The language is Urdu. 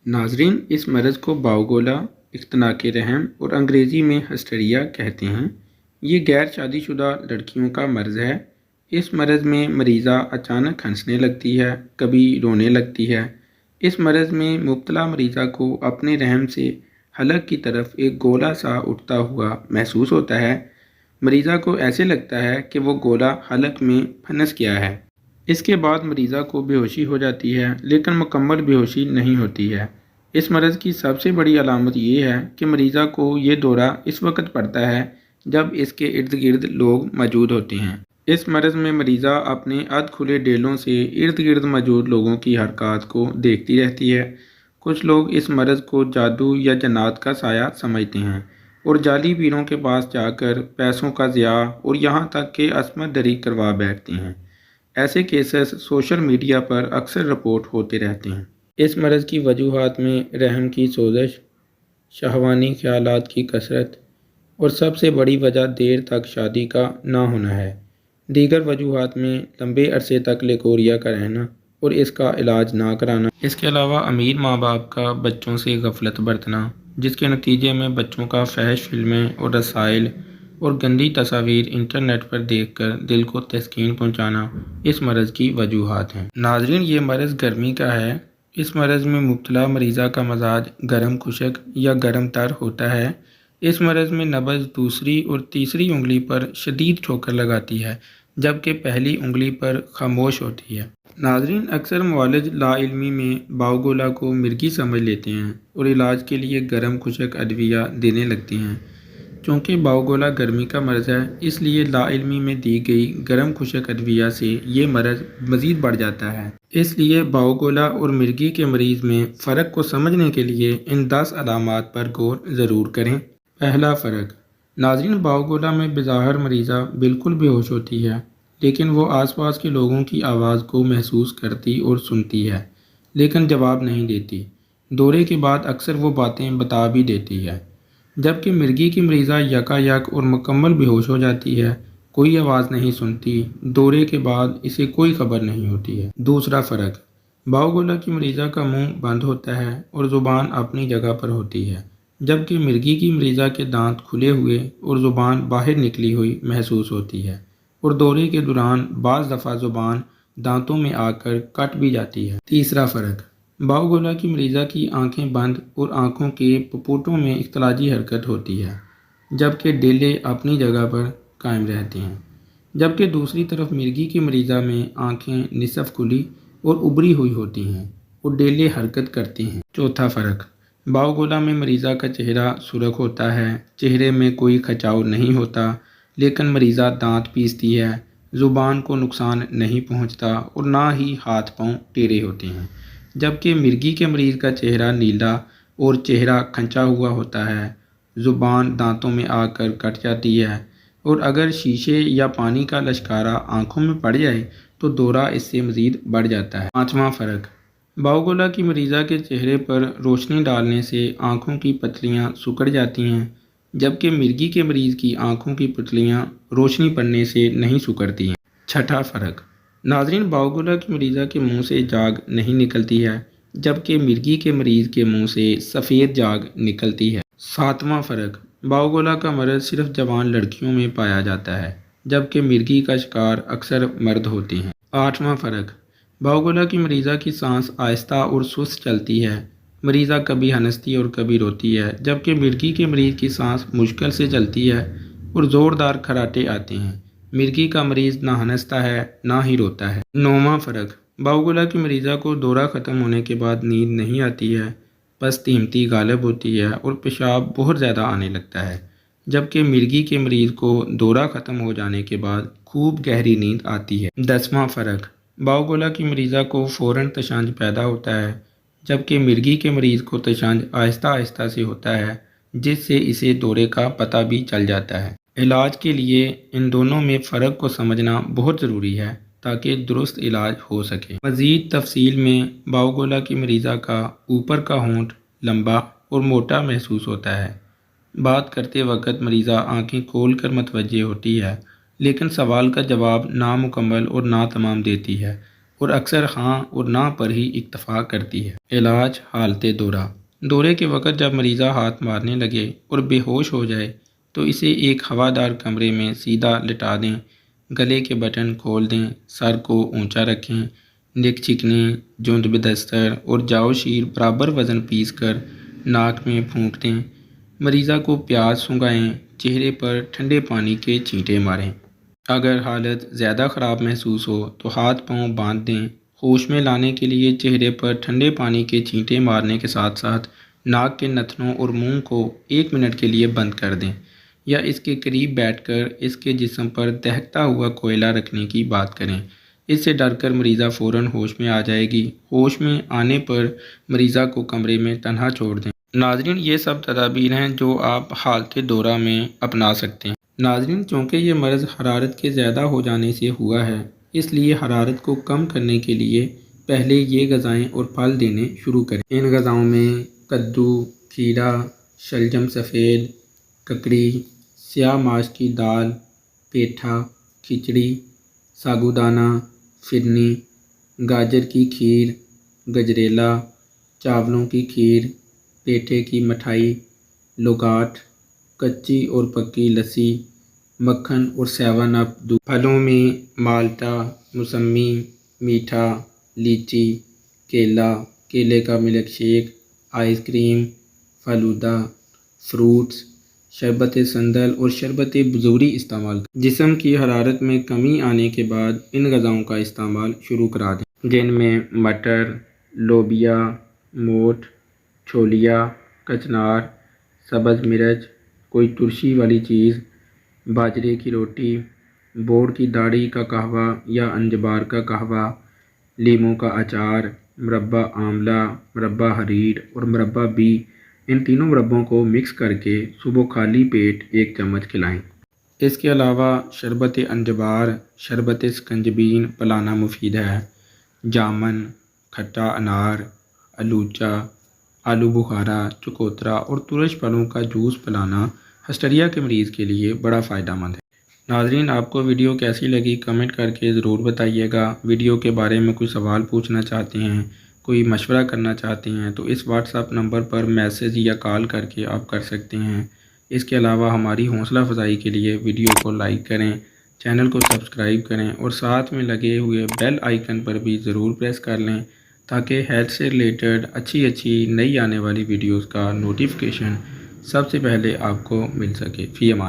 ناظرین، اس مرض کو باوگولا، اختناق رحم اور انگریزی میں ہسٹیریا کہتے ہیں۔ یہ غیر شادی شدہ لڑکیوں کا مرض ہے۔ اس مرض میں مریضہ اچانک ہنسنے لگتی ہے، کبھی رونے لگتی ہے۔ اس مرض میں مبتلا مریضہ کو اپنے رحم سے حلق کی طرف ایک گولا سا اٹھتا ہوا محسوس ہوتا ہے۔ مریضہ کو ایسے لگتا ہے کہ وہ گولا حلق میں پھنس گیا ہے۔ اس کے بعد مریضہ کو بے ہوشی ہو جاتی ہے، لیکن مکمل بے ہوشی نہیں ہوتی ہے۔ اس مرض کی سب سے بڑی علامت یہ ہے کہ مریضہ کو یہ دورہ اس وقت پڑتا ہے جب اس کے ارد گرد لوگ موجود ہوتے ہیں۔ اس مرض میں مریضہ اپنے ادھ کھلے ڈیلوں سے ارد گرد موجود لوگوں کی حرکات کو دیکھتی رہتی ہے۔ کچھ لوگ اس مرض کو جادو یا جنات کا سایہ سمجھتے ہیں اور جعلی پیروں کے پاس جا کر پیسوں کا ضیاع اور یہاں تک کہ عصمت دری کروا بیٹھتے ہیں۔ ایسے کیسز سوشل میڈیا پر اکثر رپورٹ ہوتے رہتے ہیں۔ اس مرض کی وجوہات میں رحم کی سوزش، شہوانی خیالات کی کثرت اور سب سے بڑی وجہ دیر تک شادی کا نہ ہونا ہے۔ دیگر وجوہات میں لمبے عرصے تک لیکوریا کا رہنا اور اس کا علاج نہ کرانا۔ اس کے علاوہ امیر ماں باپ کا بچوں سے غفلت برتنا، جس کے نتیجے میں بچوں کا فحش فلمیں اور رسائل اور گندی تصاویر انٹرنیٹ پر دیکھ کر دل کو تسکین پہنچانا اس مرض کی وجوہات ہیں۔ ناظرین، یہ مرض گرمی کا ہے۔ اس مرض میں مبتلا مریضہ کا مزاج گرم خشک یا گرم تر ہوتا ہے۔ اس مرض میں نبض دوسری اور تیسری انگلی پر شدید ٹھوکر لگاتی ہے، جبکہ پہلی انگلی پر خاموش ہوتی ہے۔ ناظرین، اکثر معالج لا علمی میں باوگولا کو مرگی سمجھ لیتے ہیں اور علاج کے لیے گرم خشک ادویہ دینے لگتے ہیں۔ چونکہ باوگولا گرمی کا مرض ہے، اس لیے لا علمی میں دی گئی گرم خشک ادویہ سے یہ مرض مزید بڑھ جاتا ہے۔ اس لیے باوگولا اور مرگی کے مریض میں فرق کو سمجھنے کے لیے ان 10 علامات پر غور ضرور کریں۔ پہلا فرق۔ ناظرین، باوگولا میں بظاہر مریضہ بالکل بے ہوش ہوتی ہے، لیکن وہ آس پاس کے لوگوں کی آواز کو محسوس کرتی اور سنتی ہے، لیکن جواب نہیں دیتی۔ دورے کے بعد اکثر وہ باتیں بتا بھی دیتی ہے، جبکہ مرگی کی مریضہ یکا یک اور مکمل بے ہوش ہو جاتی ہے، کوئی آواز نہیں سنتی۔ دورے کے بعد اسے کوئی خبر نہیں ہوتی ہے۔ دوسرا فرق۔ باوگولا کی مریضہ کا منہ بند ہوتا ہے اور زبان اپنی جگہ پر ہوتی ہے، جبکہ مرگی کی مریضہ کے دانت کھلے ہوئے اور زبان باہر نکلی ہوئی محسوس ہوتی ہے، اور دورے کے دوران بعض دفعہ زبان دانتوں میں آ کر کٹ بھی جاتی ہے۔ تیسرا فرق۔ باوگولا کی مریضہ کی آنکھیں بند اور آنکھوں کے پپوٹوں میں اختلاجی حرکت ہوتی ہے، جبکہ ڈیلے اپنی جگہ پر قائم رہتے ہیں، جبکہ دوسری طرف مرگی کی مریضہ میں آنکھیں نصف کھلی اور ابری ہوئی ہوتی ہیں اور ڈیلے حرکت کرتے ہیں۔ چوتھا فرق۔ باوگولا میں مریضہ کا چہرہ سرخ ہوتا ہے، چہرے میں کوئی کھچاؤ نہیں ہوتا، لیکن مریضہ دانت پیستی ہے، زبان کو نقصان نہیں پہنچتا اور نہ ہی ہاتھ پاؤں ٹیڑھے ہوتے ہیں، جبکہ مرگی کے مریض کا چہرہ نیلا اور چہرہ کھنچا ہوا ہوتا ہے، زبان دانتوں میں آ کر کٹ جاتی ہے، اور اگر شیشے یا پانی کا لشکارہ آنکھوں میں پڑ جائے تو دورہ اس سے مزید بڑھ جاتا ہے۔ پانچواں فرق۔ باوگولا کی مریضہ کے چہرے پر روشنی ڈالنے سے آنکھوں کی پتلیاں سکڑ جاتی ہیں، جبکہ مرگی کے مریض کی آنکھوں کی پتلیاں روشنی پڑنے سے نہیں سکڑتی ہیں۔ چھٹا فرق۔ ناظرین، باوگولا کی مریضہ کے منہ سے جاگ نہیں نکلتی ہے، جبکہ مرگی کے مریض کے منہ سے سفید جاگ نکلتی ہے۔ ساتواں فرق۔ باوگولا کا مرض صرف جوان لڑکیوں میں پایا جاتا ہے، جبکہ مرگی کا شکار اکثر مرد ہوتے ہیں۔ آٹھواں فرق۔ باوگولا کی مریضہ کی سانس آہستہ اور سست چلتی ہے، مریضہ کبھی ہنستی اور کبھی روتی ہے، جبکہ مرگی کے مریض کی سانس مشکل سے چلتی ہے اور زوردار خراٹے آتے ہیں۔ مرگی کا مریض نہ ہنستا ہے نہ ہی روتا ہے۔ نوواں فرق۔ باوگولا کی مریضہ کو دورہ ختم ہونے کے بعد نیند نہیں آتی ہے، بس تہمتی غالب ہوتی ہے اور پیشاب بہت زیادہ آنے لگتا ہے، جبکہ مرگی کے مریض کو دورہ ختم ہو جانے کے بعد خوب گہری نیند آتی ہے۔ 10واں فرق۔ باوگولا کی مریضہ کو فوراً تشنج پیدا ہوتا ہے، جبکہ مرگی کے مریض کو تشنج آہستہ آہستہ سے ہوتا ہے، جس سے اسے دورے کا پتہ بھی چل جاتا ہے۔ علاج کے لیے ان دونوں میں فرق کو سمجھنا بہت ضروری ہے تاکہ درست علاج ہو سکے۔ مزید تفصیل میں باوگولا کی مریضہ کا اوپر کا ہونٹ لمبا اور موٹا محسوس ہوتا ہے۔ بات کرتے وقت مریضہ آنکھیں کھول کر متوجہ ہوتی ہے، لیکن سوال کا جواب نامکمل اور ناتمام دیتی ہے اور اکثر ہاں اور نہ پر ہی اکتفا کرتی ہے۔ علاج حالت دورہ۔ دورے کے وقت جب مریضہ ہاتھ مارنے لگے اور بے ہوش ہو جائے تو اسے ایک ہوادار کمرے میں سیدھا لٹا دیں، گلے کے بٹن کھول دیں، سر کو اونچا رکھیں، نک چکنے، جوند بدستر اور جاو شیر برابر وزن پیس کر ناک میں پھونک دیں۔ مریضہ کو پیاس سونگھائیں، چہرے پر ٹھنڈے پانی کے چھینٹے ماریں۔ اگر حالت زیادہ خراب محسوس ہو تو ہاتھ پاؤں باندھ دیں۔ ہوش میں لانے کے لیے چہرے پر ٹھنڈے پانی کے چھینٹے مارنے کے ساتھ ساتھ ناک کے نتنوں اور منہ کو 1 منٹ کے لیے بند کر دیں یا اس کے قریب بیٹھ کر اس کے جسم پر دہکتا ہوا کوئلہ رکھنے کی بات کریں۔ اس سے ڈر کر مریضہ فوراً ہوش میں آ جائے گی۔ ہوش میں آنے پر مریضہ کو کمرے میں تنہا چھوڑ دیں۔ ناظرین، یہ سب تدابیر ہیں جو آپ حالت دورہ میں اپنا سکتے ہیں۔ ناظرین، چونکہ یہ مرض حرارت کے زیادہ ہو جانے سے ہوا ہے، اس لیے حرارت کو کم کرنے کے لیے پہلے یہ غذائیں اور پھل دینے شروع کریں۔ ان غذاؤں میں کدو، کھیرا، شلجم سفید، ککڑی، سیاہ ماش کی دال، پیٹھا، کھچڑی، ساگودانہ، فرنی، گاجر کی کھیر، گجریلا، چاولوں کی کھیر، پیٹھے کی مٹھائی، لوگاٹ، کچی اور پکی لسی، مکھن اور 7 اپ دودھ۔ پھلوں میں مالٹا، موسمی، میٹھا، لیچی، کیلا، کیلے کا milk shake, ice cream, falooda, fruits, شربت سندل اور شربت بزوری استعمال کریں۔ جسم کی حرارت میں کمی آنے کے بعد ان غذاؤں کا استعمال شروع کرا دیں، جن میں مٹر، لوبیا، موٹ، چھولیا، کچنار، سبز مرچ، کوئی ترشی والی چیز، باجرے کی روٹی، بوڑ کی داڑھی کا قہوہ یا انجبار کا قہوہ، لیموں کا اچار، مربع آملہ، مربع حریر اور مربع بی۔ ان تینوں مربوں کو مکس کر کے صبح خالی پیٹ 1 چمچ کھلائیں۔ اس کے علاوہ شربت انجبار، شربت سکنجبین پلانا مفید ہے۔ جامن، کھٹا انار، الوچا، آلو بخارا، چکوترا اور ترش پھلوں کا جوس پلانا ہسٹریا کے مریض کے لیے بڑا فائدہ مند ہے۔ ناظرین، آپ کو ویڈیو کیسی لگی کمنٹ کر کے ضرور بتائیے گا۔ ویڈیو کے بارے میں کوئی سوال پوچھنا چاہتے ہیں، کوئی مشورہ کرنا چاہتے ہیں تو اس واٹس ایپ نمبر پر میسج یا کال کر کے آپ کر سکتے ہیں۔ اس کے علاوہ ہماری حوصلہ افزائی کے لیے ویڈیو کو لائک کریں، چینل کو سبسکرائب کریں اور ساتھ میں لگے ہوئے بیل آئیکن پر بھی ضرور پریس کر لیں تاکہ ہیلتھ سے ریلیٹڈ اچھی نئی آنے والی ویڈیوز کا نوٹیفیکیشن سب سے پہلے آپ کو مل سکے۔ فی امان۔